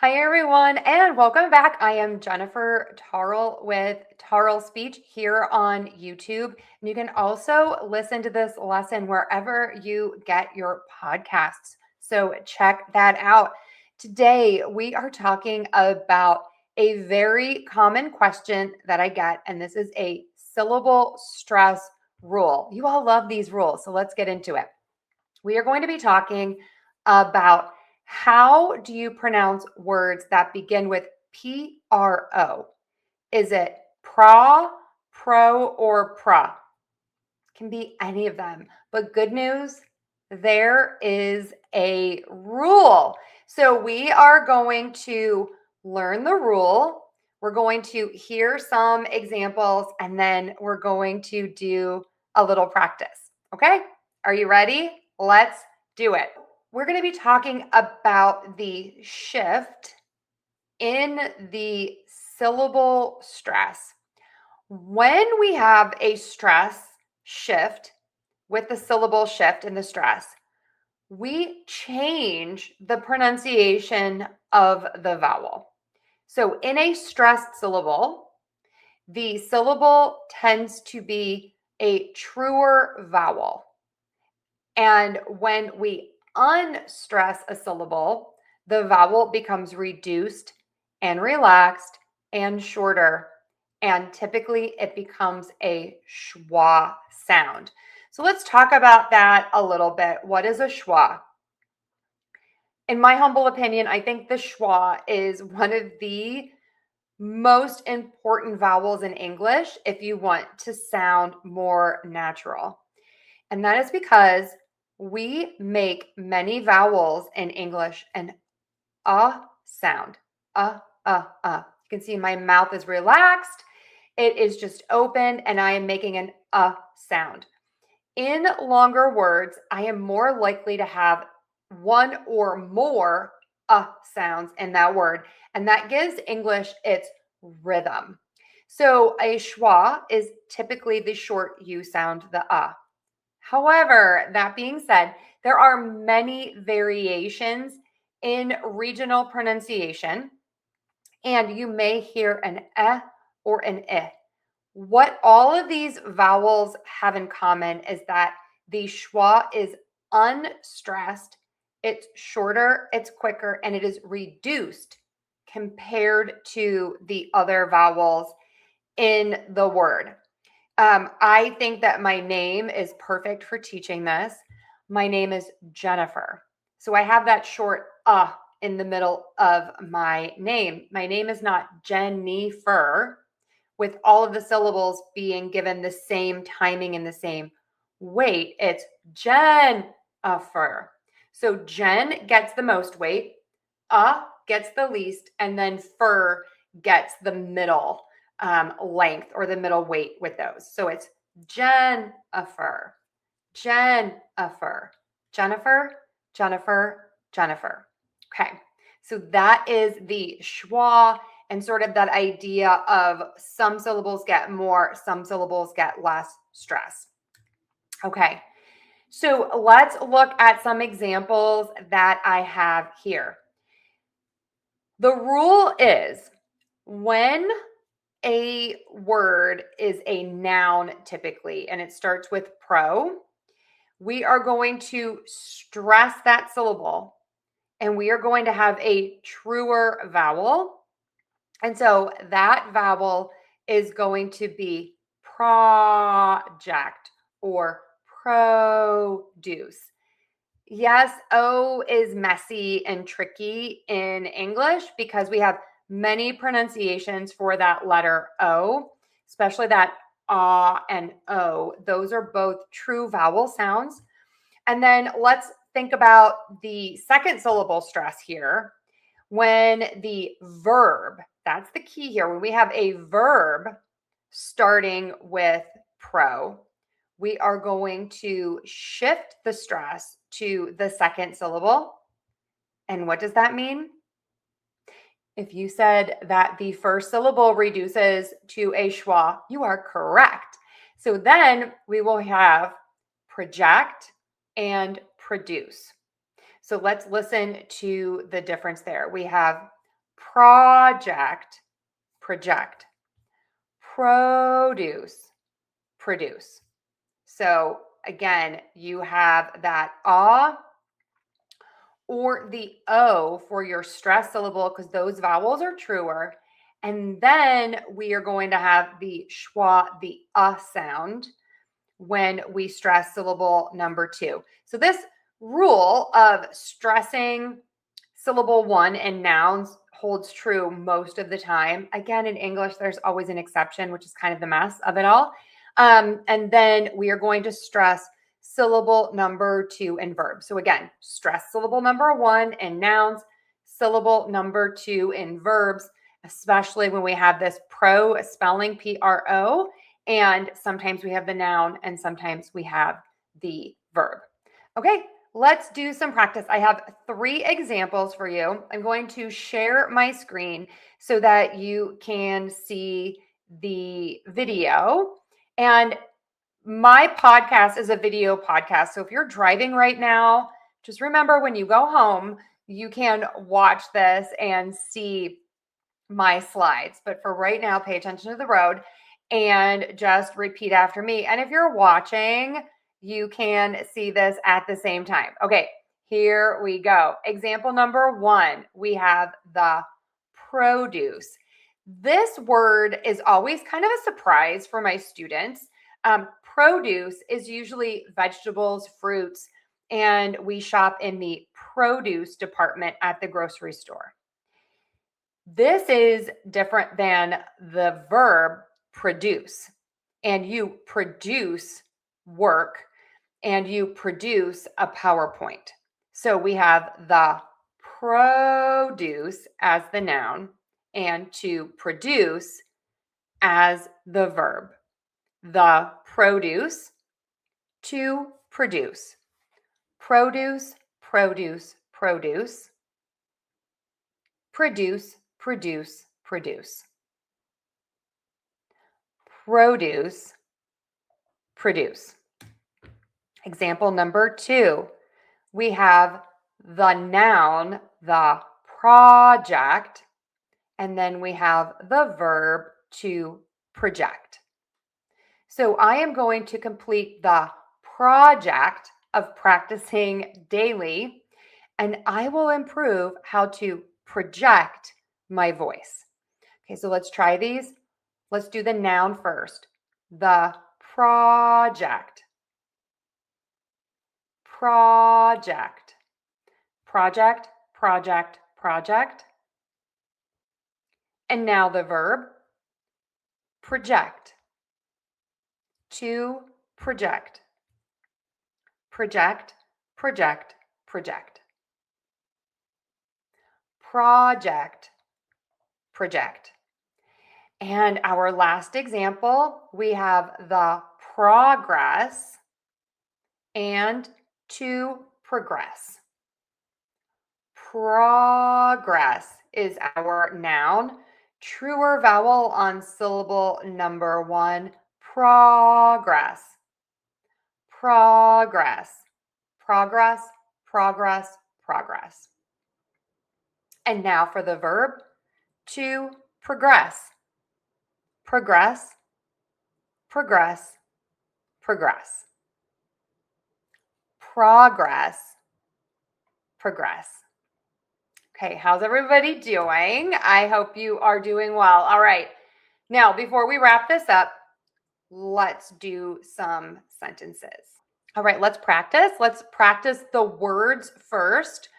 Hi, everyone, and welcome back. I am Jennifer Tarle with Tarle Speech here on YouTube. And you can also listen to this lesson wherever you get your podcasts. So check that out. Today, we are talking about a very common question that I get, and this is a syllable stress rule. You all love these rules, so let's get into it. We are going to be talking about how do you pronounce words that begin with PRO? Is it PRA, PRO, or PRUH? Can be any of them. But good news, there is a rule. So we are going to learn the rule. We're going to hear some examples, and then we're going to do a little practice. Okay? Are you ready? Let's do it. We're going to be talking about the shift in the syllable stress. When we have a stress shift with the syllable shift and the stress, we change the pronunciation of the vowel. So in a stressed syllable, the syllable tends to be a truer vowel. And when we unstress a syllable, the vowel becomes reduced and relaxed and shorter. And typically it becomes a schwa sound. So let's talk about that a little bit. What is a schwa? In my humble opinion, I think the schwa is one of the most important vowels in English if you want to sound more natural. And that is because we make many vowels in English an sound. You can see my mouth is relaxed. It is just open and I am making an sound. In longer words, I am more likely to have one or more sounds in that word. And that gives English its rhythm. So a schwa is typically the short U sound, the However, that being said, there are many variations in regional pronunciation, and you may hear an or an I. What all of these vowels have in common is that the schwa is unstressed, it's shorter, it's quicker, and it is reduced compared to the other vowels in the word. I think that my name is perfect for teaching this. My name is Jennifer. So I have that short in the middle of my name. My name is not Jennifer, with all of the syllables being given the same timing and the same weight. It's Jennifer. So Jen gets the most weight, gets the least, and then fur gets the middle length or the middle weight with those. So it's Jennifer, Jennifer, Jennifer, Jennifer, Jennifer. Okay, so that is the schwa and sort of that idea of some syllables get more, some syllables get less stress. Okay, so let's look at some examples that I have here. The rule is when a word is a noun typically, and it starts with pro, we are going to stress that syllable and we are going to have a truer vowel. And so that vowel is going to be prəÄ-jekt or PRO-doose. Yes, O is messy and tricky in English because we have many pronunciations for that letter O, especially that and O. Those are both true vowel sounds. And then let's think about the second syllable stress here. When the verb, that's the key here, when we have a verb starting with pro, we are going to shift the stress to the second syllable. And what does that mean? If you said that the first syllable reduces to a schwa, you are correct. So then we will have PROJEKT and PRUH-DOOSE. So let's listen to the difference there. We have project, project, produce, produce. So again, you have that ah or the O for your stress syllable because those vowels are truer. And then we are going to have the schwa, the sound when we stress syllable number 2. So this rule of stressing syllable 1 in nouns holds true most of the time. Again, in English, there's always an exception, which is kind of the mess of it all. And then we are going to stress syllable number 2 in verbs. So again, stress syllable number 1 in nouns, syllable number 2 in verbs, especially when we have this pro spelling, PRO, and sometimes we have the noun and sometimes we have the verb. Okay, let's do some practice. I have 3 examples for you. I'm going to share my screen so that you can see the video. And my podcast is a video podcast. So if you're driving right now, just remember when you go home, you can watch this and see my slides. But for right now, pay attention to the road and just repeat after me. And if you're watching, you can see this at the same time. Okay, here we go. Example number 1, we have the produce. This word is always kind of a surprise for my students. Produce is usually vegetables, fruits, and we shop in the produce department at the grocery store. This is different than the verb produce, and you produce work and you produce a PowerPoint. So we have the produce as the noun and to produce as the verb. The produce, to produce. Produce, produce, produce. Produce, produce, produce. Produce, produce. Example number 2, we have the noun, the project, and then we have the verb to project. So I am going to complete the project of practicing daily, and I will improve how to project my voice. Okay, so let's try these. Let's do the noun first. The project. Project. Project, project, project. And now the verb, project. To project. Project, project, project. Project, project. And our last example, we have the progress and to progress. Progress is our noun. Truer vowel on syllable number 1, progress. Progress. Progress, progress, progress. And now for the verb, to progress. Progress, progress, progress. Progress, progress. Okay, how's everybody doing? I hope you are doing well. All right, now before we wrap this up, let's do some sentences. All right, let's practice. Let's practice the words first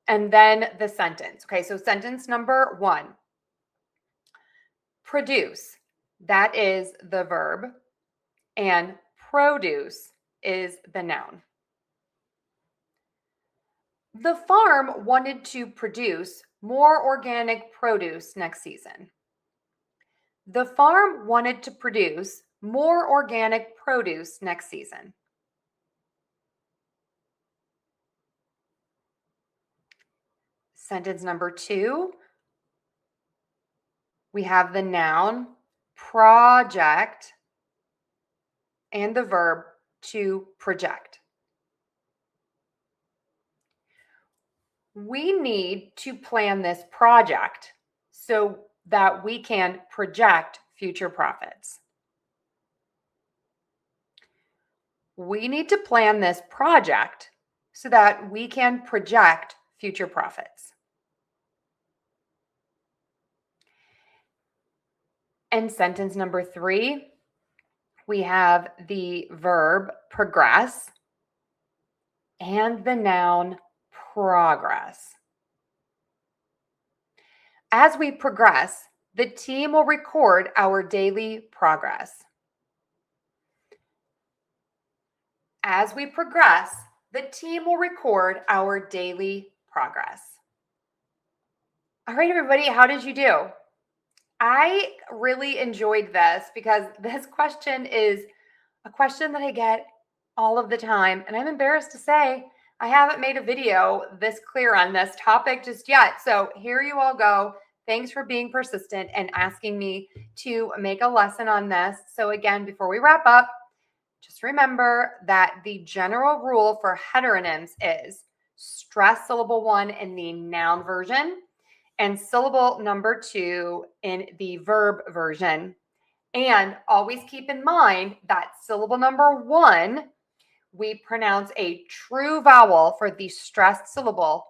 and then the sentence. Okay, so sentence number 1. Produce, that is the verb, and produce is the noun. The farm wanted to produce more organic produce next season. The farm wanted to produce more organic produce next season. Sentence number 2, we have the noun, project, and the verb to project. We need to plan this project so that we can project future profits. We need to plan this project so that we can project future profits. And sentence number 3, we have the verb progress and the noun progress. As we progress, the team will record our daily progress. As we progress, the team will record our daily progress. All right, everybody, how did you do? I really enjoyed this because this question is a question that I get all of the time. And I'm embarrassed to say I haven't made a video this clear on this topic just yet. So here you all go. Thanks for being persistent and asking me to make a lesson on this. So again, before we wrap up, just remember that the general rule for heteronyms is stress syllable 1 in the noun version and syllable number 2 in the verb version. And always keep in mind that syllable number 1, we pronounce a true vowel for the stressed syllable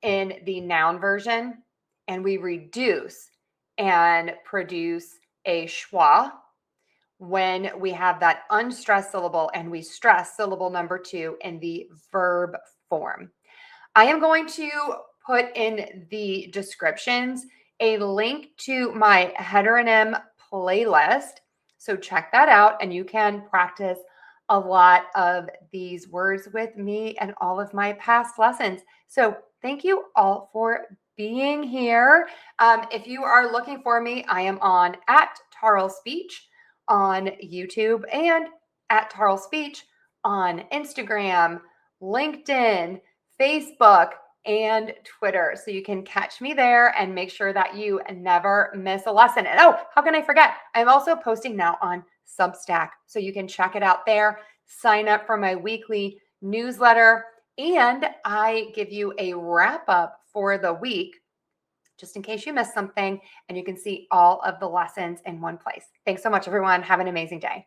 in the noun version, and we reduce and produce a schwa when we have that unstressed syllable and we stress syllable number 2 in the verb form. I am going to put in the descriptions a link to my heteronym playlist. So check that out and you can practice a lot of these words with me and all of my past lessons. So thank you all for being here. If you are looking for me, I am on @TarleSpeech on YouTube and @TarleSpeech on Instagram, LinkedIn, Facebook, and Twitter. So you can catch me there and make sure that you never miss a lesson. And oh, how can I forget? I'm also posting now on Substack. So you can check it out there, sign up for my weekly newsletter, and I give you a wrap up for the week just in case you missed something, and you can see all of the lessons in one place. Thanks so much, everyone. Have an amazing day.